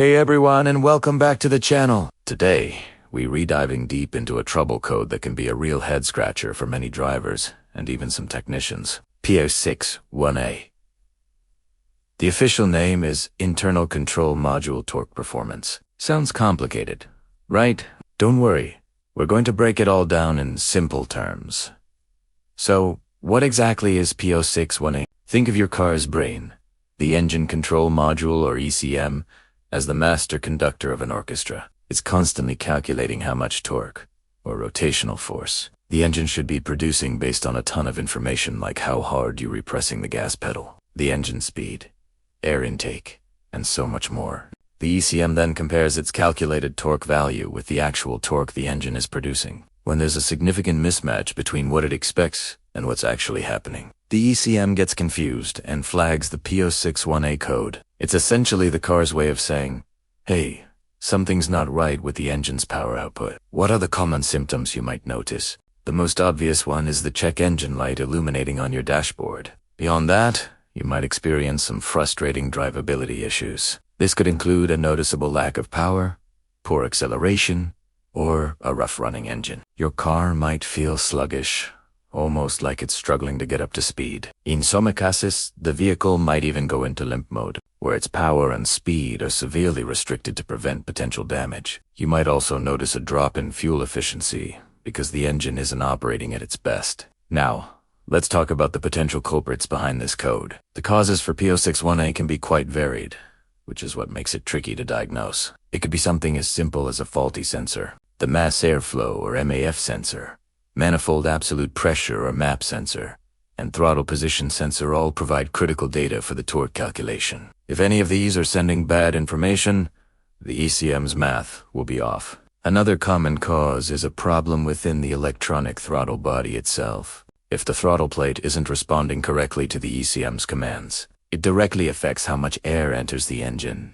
Hey everyone, and welcome back to the channel. Today, we're rediving deep into a trouble code that can be a real head-scratcher for many drivers, and even some technicians. P061A. The official name is Internal Control Module Torque Performance. Sounds complicated, right? Don't worry, we're going to break it all down in simple terms. So, what exactly is P061A? Think of your car's brain, the engine control module or ECM, as the master conductor of an orchestra. It's constantly calculating how much torque, or rotational force, the engine should be producing based on a ton of information like how hard you're repressing the gas pedal, the engine speed, air intake, and so much more. The ECM then compares its calculated torque value with the actual torque the engine is producing. When there's a significant mismatch between what it expects and what's actually happening, the ECM gets confused and flags the P061A code. It's essentially the car's way of saying, hey, something's not right with the engine's power output. What are the common symptoms you might notice? The most obvious one is the check engine light illuminating on your dashboard. Beyond that, you might experience some frustrating drivability issues. This could include a noticeable lack of power, poor acceleration, or a rough-running engine. Your car might feel sluggish, almost like it's struggling to get up to speed. In some cases, the vehicle might even go into limp mode, where its power and speed are severely restricted to prevent potential damage. You might also notice a drop in fuel efficiency because the engine isn't operating at its best. Now, let's talk about the potential culprits behind this code. The causes for P061A can be quite varied, which is what makes it tricky to diagnose. It could be something as simple as a faulty sensor, the mass airflow or MAF sensor, manifold absolute pressure or MAP sensor, and throttle position sensor all provide critical data for the torque calculation. If any of these are sending bad information, the ECM's math will be off. Another common cause is a problem within the electronic throttle body itself. If the throttle plate isn't responding correctly to the ECM's commands, it directly affects how much air enters the engine,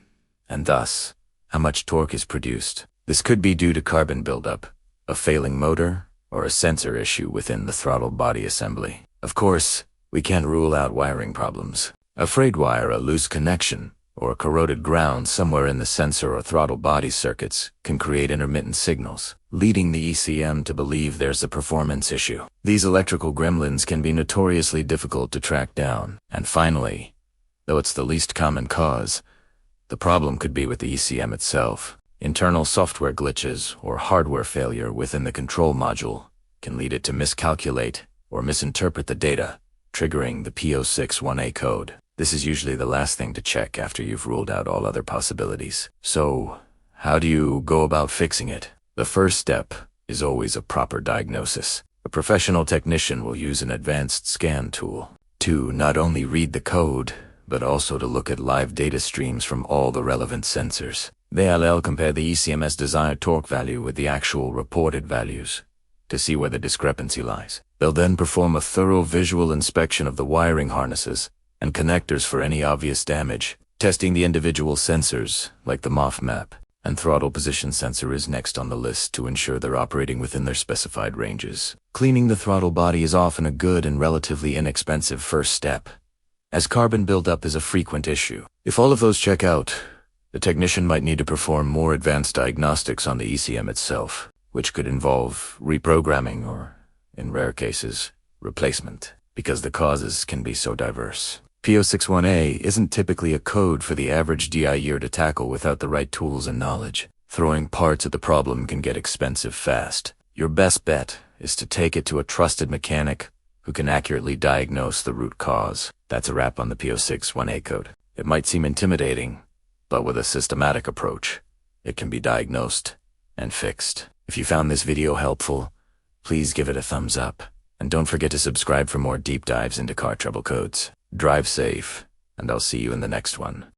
and thus, how much torque is produced. This could be due to carbon buildup, a failing motor, or a sensor issue within the throttle body assembly. Of course, we can't rule out wiring problems. A frayed wire, a loose connection, or a corroded ground somewhere in the sensor or throttle body circuits can create intermittent signals, leading the ECM to believe there's a performance issue. These electrical gremlins can be notoriously difficult to track down. And finally, though it's the least common cause, the problem could be with the ECM itself. Internal software glitches or hardware failure within the control module can lead it to miscalculate or misinterpret the data, triggering the P061A code. This is usually the last thing to check after you've ruled out all other possibilities. So, how do you go about fixing it? The first step is always a proper diagnosis. A professional technician will use an advanced scan tool to not only read the code, but also to look at live data streams from all the relevant sensors. They'll compare the ECM's desired torque value with the actual reported values to see where the discrepancy lies. They'll then perform a thorough visual inspection of the wiring harnesses and connectors for any obvious damage. Testing the individual sensors, like the MOF map and throttle position sensor, is next on the list to ensure they're operating within their specified ranges. Cleaning the throttle body is often a good and relatively inexpensive first step, as carbon buildup is a frequent issue. If all of those check out, the technician might need to perform more advanced diagnostics on the ECM itself, which could involve reprogramming or, in rare cases, replacement, because the causes can be so diverse. P061A isn't typically a code for the average DIer to tackle without the right tools and knowledge. Throwing parts at the problem can get expensive fast. Your best bet is to take it to a trusted mechanic who can accurately diagnose the root cause. That's a wrap on the P061A code. It might seem intimidating, but with a systematic approach, it can be diagnosed and fixed. If you found this video helpful, please give it a thumbs up. And don't forget to subscribe for more deep dives into car trouble codes. Drive safe, and I'll see you in the next one.